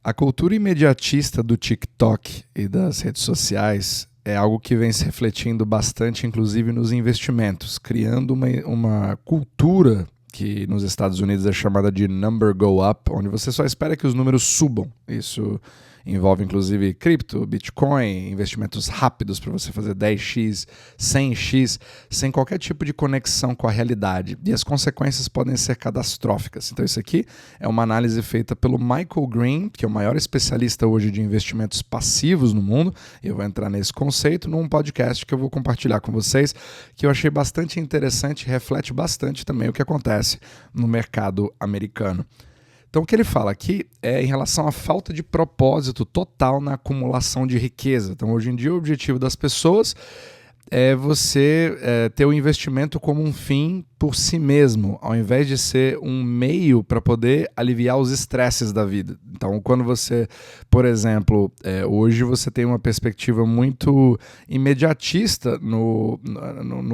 A cultura imediatista do TikTok e das redes sociais é algo que vem se refletindo bastante, inclusive nos investimentos, criando uma cultura que nos Estados Unidos é chamada de number go up, onde você só espera que os números subam. Isso envolve inclusive cripto, Bitcoin, investimentos rápidos para você fazer 10x, 100x, sem qualquer tipo de conexão com a realidade. E as consequências podem ser catastróficas. Então isso aqui é uma análise feita pelo Michael Green, que é o maior especialista hoje de investimentos passivos no mundo. Eu vou entrar nesse conceito num podcast que eu vou compartilhar com vocês, que eu achei bastante interessante e reflete bastante também o que acontece no mercado americano. Então o que ele fala aqui é em relação à falta de propósito total na acumulação de riqueza. Então hoje em dia o objetivo das pessoas é você ter o investimento como um fim por si mesmo, ao invés de ser um meio para poder aliviar os estresses da vida. Então, quando você, por exemplo, hoje você tem uma perspectiva muito imediatista no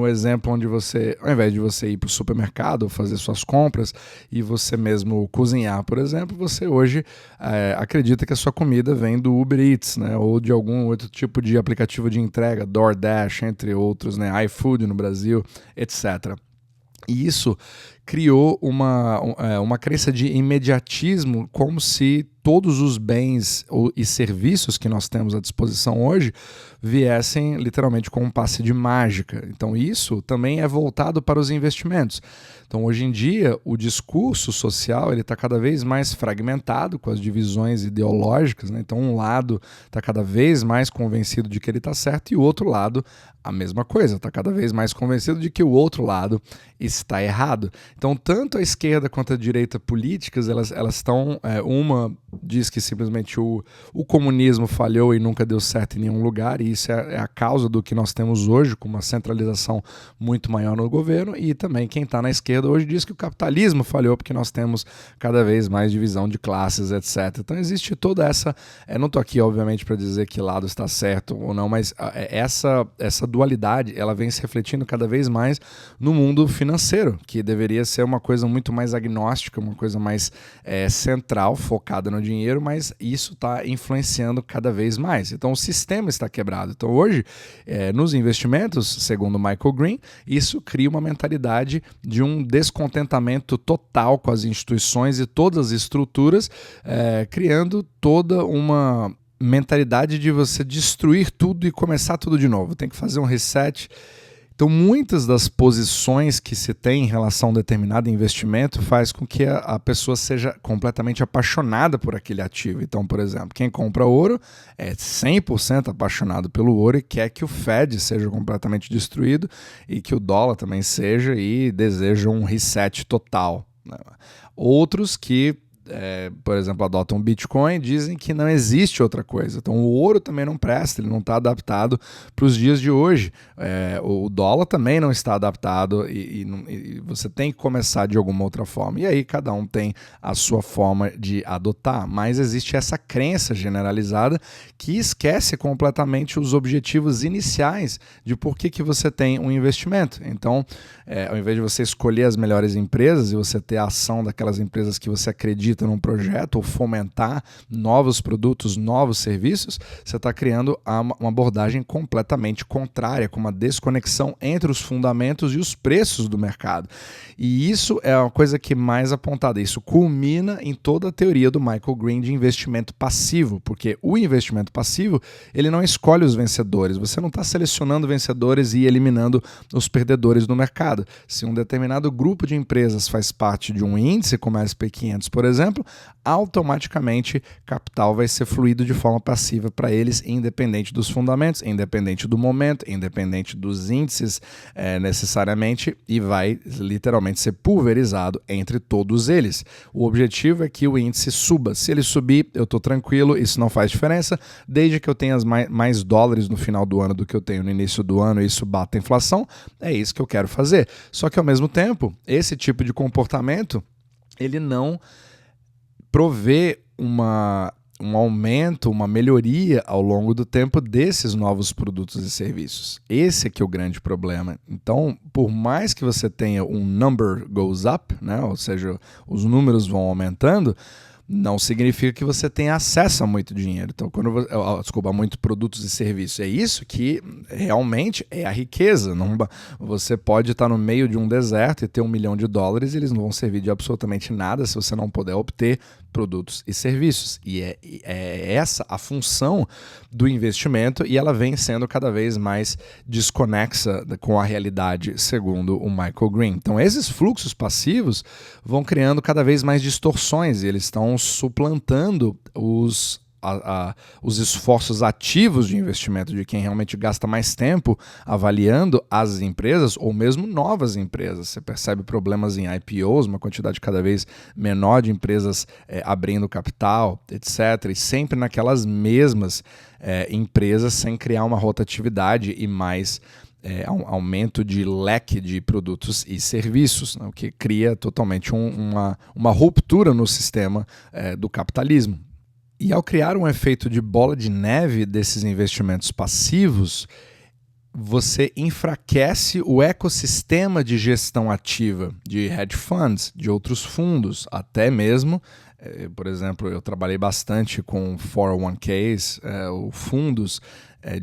exemplo onde você, ao invés de você ir para o supermercado, fazer suas compras e você mesmo cozinhar, por exemplo, você hoje acredita que a sua comida vem do Uber Eats, né, ou de algum outro tipo de aplicativo de entrega, DoorDash, entre outros, né, iFood no Brasil, etc. E isso criou uma crença de imediatismo, como se todos os bens e serviços que nós temos à disposição hoje viessem literalmente com um passe de mágica. Então isso também é voltado para os investimentos. Então hoje em dia o discurso social está cada vez mais fragmentado com as divisões ideológicas, né? Então um lado está cada vez mais convencido de que ele está certo e o outro lado a mesma coisa, está cada vez mais convencido de que o outro lado está errado. Então tanto a esquerda quanto a direita políticas, elas estão, uma diz que simplesmente o comunismo falhou e nunca deu certo em nenhum lugar, e isso é a causa do que nós temos hoje, com uma centralização muito maior no governo, e também quem está na esquerda hoje diz que o capitalismo falhou porque nós temos cada vez mais divisão de classes, etc. Então existe toda essa... não estou aqui, obviamente, para dizer que lado está certo ou não, mas essa dualidade ela vem se refletindo cada vez mais no mundo financeiro, que deveria ser uma coisa muito mais agnóstica, uma coisa mais central, focada no dinheiro, mas isso está influenciando cada vez mais. Então o sistema está quebrado. Então hoje, nos investimentos, segundo Michael Green, isso cria uma mentalidade de um descontentamento total com as instituições e todas as estruturas, criando toda uma mentalidade de você destruir tudo e começar tudo de novo. Tem que fazer um reset. Então, muitas das posições que se tem em relação a um determinado investimento faz com que a pessoa seja completamente apaixonada por aquele ativo. Então, por exemplo, quem compra ouro é 100% apaixonado pelo ouro e quer que o Fed seja completamente destruído e que o dólar também seja e deseja um reset total, né? Outros que por exemplo, adotam Bitcoin, dizem que não existe outra coisa. Então o ouro também não presta, ele não está adaptado para os dias de hoje. O dólar também não está adaptado e você tem que começar de alguma outra forma. E aí cada um tem a sua forma de adotar, mas existe essa crença generalizada que esquece completamente os objetivos iniciais de por que você tem um investimento. Então, ao invés de você escolher as melhores empresas e você ter a ação daquelas empresas que você acredita num projeto ou fomentar novos produtos, novos serviços, você está criando uma abordagem completamente contrária, com uma desconexão entre os fundamentos e os preços do mercado. E isso é uma coisa que mais apontada, isso culmina em toda a teoria do Michael Green de investimento passivo, porque o investimento passivo, ele não escolhe os vencedores, você não está selecionando vencedores e eliminando os perdedores no mercado. Se um determinado grupo de empresas faz parte de um índice como a SP500, por exemplo, automaticamente capital vai ser fluído de forma passiva para eles, independente dos fundamentos, independente do momento, independente dos índices necessariamente, e vai literalmente ser pulverizado entre todos eles. O objetivo é que o índice suba. Se ele subir, eu estou tranquilo, isso não faz diferença, desde que eu tenha mais dólares no final do ano do que eu tenho no início do ano e isso bata a inflação, é isso que eu quero fazer. Só que ao mesmo tempo, esse tipo de comportamento, ele não provê um aumento, uma melhoria ao longo do tempo desses novos produtos e serviços. Esse é que é o grande problema. Então, por mais que você tenha um number goes up, né, ou seja, os números vão aumentando, não significa que você tenha acesso a muito dinheiro. Então, a muito produtos e serviços. É isso que realmente é a riqueza. Você pode estar no meio de um deserto e ter $1 milhão e eles não vão servir de absolutamente nada se você não puder obter produtos e serviços. E é essa a função do investimento, e ela vem sendo cada vez mais desconexa com a realidade, segundo o Michael Green. Então, esses fluxos passivos vão criando cada vez mais distorções, e eles estão suplantando os esforços ativos de investimento de quem realmente gasta mais tempo avaliando as empresas ou mesmo novas empresas. Você percebe problemas em IPOs, uma quantidade cada vez menor de empresas abrindo capital, etc. E sempre naquelas mesmas empresas, sem criar uma rotatividade e mais um aumento de leque de produtos e serviços, né, o que cria totalmente uma ruptura no sistema do capitalismo. E ao criar um efeito de bola de neve desses investimentos passivos, você enfraquece o ecossistema de gestão ativa de hedge funds, de outros fundos, até mesmo, por exemplo, eu trabalhei bastante com 401ks, ou fundos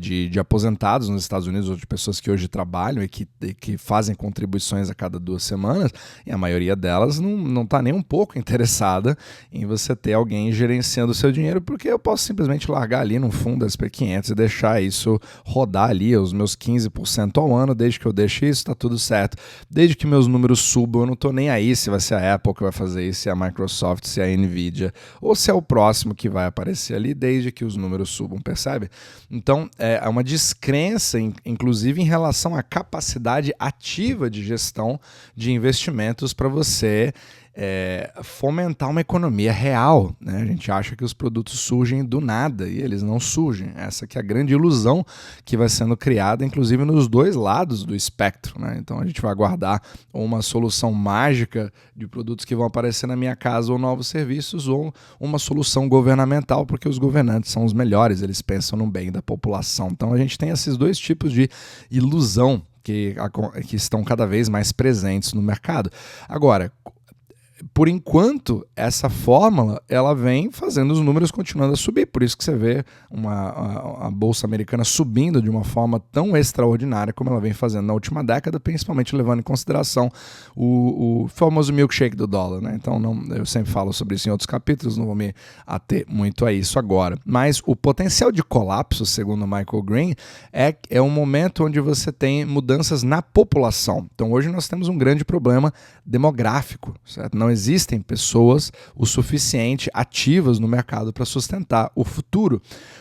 de aposentados nos Estados Unidos, ou de pessoas que hoje trabalham e que fazem contribuições a cada 2 semanas, e a maioria delas não está nem um pouco interessada em você ter alguém gerenciando o seu dinheiro, porque eu posso simplesmente largar ali num fundo SP500 e deixar isso rodar ali, os meus 15% ao ano, desde que eu deixe isso, está tudo certo. Desde que meus números subam, eu não estou nem aí se vai ser a Apple que vai fazer isso, se é a Microsoft, se é a Nvidia, ou se é o próximo que vai aparecer ali, desde que os números subam, percebe? Então, é uma descrença, inclusive em relação à capacidade ativa de gestão de investimentos para você fomentar uma economia real, né? A gente acha que os produtos surgem do nada e eles não surgem. Essa que é a grande ilusão que vai sendo criada, inclusive nos dois lados do espectro, né? Então a gente vai aguardar uma solução mágica de produtos que vão aparecer na minha casa ou novos serviços, ou uma solução governamental, porque os governantes são os melhores, eles pensam no bem da população. Então a gente tem esses dois tipos de ilusão que estão cada vez mais presentes no mercado. Agora, por enquanto, essa fórmula ela vem fazendo os números continuando a subir. Por isso que você vê a Bolsa Americana subindo de uma forma tão extraordinária como ela vem fazendo na última década, principalmente levando em consideração o famoso milkshake do dólar, né? Então, eu sempre falo sobre isso em outros capítulos, não vou me ater muito a isso agora. Mas o potencial de colapso, segundo o Michael Green, é um momento onde você tem mudanças na população. Então, hoje nós temos um grande problema demográfico, certo? Não existem pessoas o suficiente ativas no mercado para sustentar o futuro.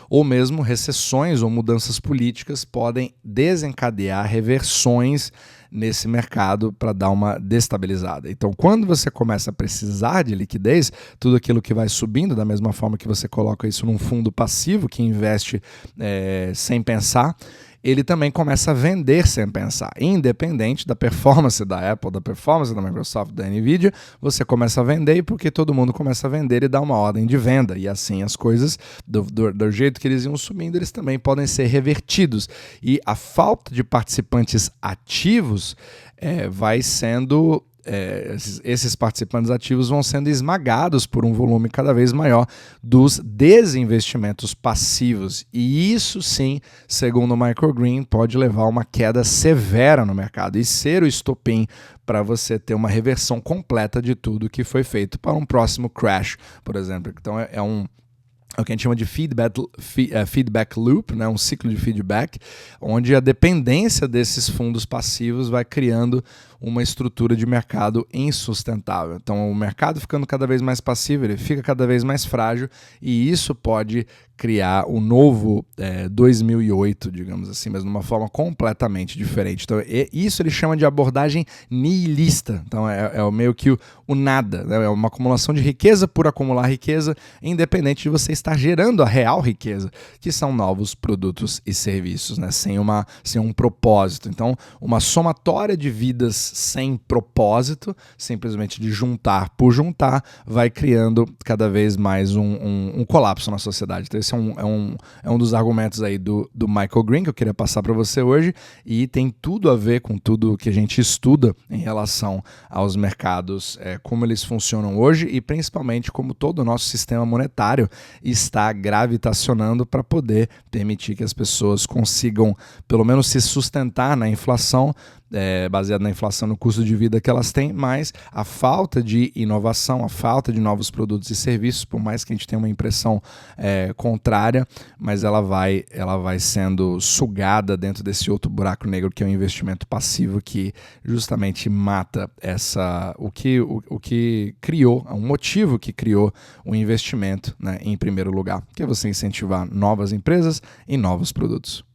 Ou mesmo recessões ou mudanças políticas podem desencadear reversões nesse mercado para dar uma destabilizada. Então, quando você começa a precisar de liquidez, tudo aquilo que vai subindo, da mesma forma que você coloca isso num fundo passivo que investe sem pensar, ele também começa a vender sem pensar. Independente da performance da Apple, da performance da Microsoft, da Nvidia, você começa a vender porque todo mundo começa a vender e dá uma ordem de venda. E assim as coisas, do jeito que eles iam subindo, eles também podem ser revertidos. E a falta de participantes ativos vai sendo... esses participantes ativos vão sendo esmagados por um volume cada vez maior dos desinvestimentos passivos. E isso sim, segundo o Michael Green, pode levar a uma queda severa no mercado e ser o estopim para você ter uma reversão completa de tudo que foi feito para um próximo crash, por exemplo. Então é o que a gente chama de feedback loop, né? Um ciclo de feedback, onde a dependência desses fundos passivos vai criando uma estrutura de mercado insustentável. Então, o mercado ficando cada vez mais passivo, ele fica cada vez mais frágil, e isso pode criar o novo 2008, digamos assim, mas de uma forma completamente diferente. Então, isso ele chama de abordagem nihilista. Então, é meio que o nada, né? É uma acumulação de riqueza por acumular riqueza, independente de você estar gerando a real riqueza, que são novos produtos e serviços, né? Sem um propósito. Então, uma somatória de vidas sem propósito, simplesmente de juntar por juntar, vai criando cada vez mais um colapso na sociedade. Então esse é um dos argumentos aí do Michael Green que eu queria passar para você hoje, e tem tudo a ver com tudo que a gente estuda em relação aos mercados, como eles funcionam hoje e principalmente como todo o nosso sistema monetário está gravitacionando para poder permitir que as pessoas consigam pelo menos se sustentar na inflação, baseado na inflação no custo de vida que elas têm, mas a falta de inovação, a falta de novos produtos e serviços, por mais que a gente tenha uma impressão contrária, mas ela vai sendo sugada dentro desse outro buraco negro que é o investimento passivo, que justamente mata o que criou, um motivo que criou o investimento, né, em primeiro lugar, que é você incentivar novas empresas e novos produtos.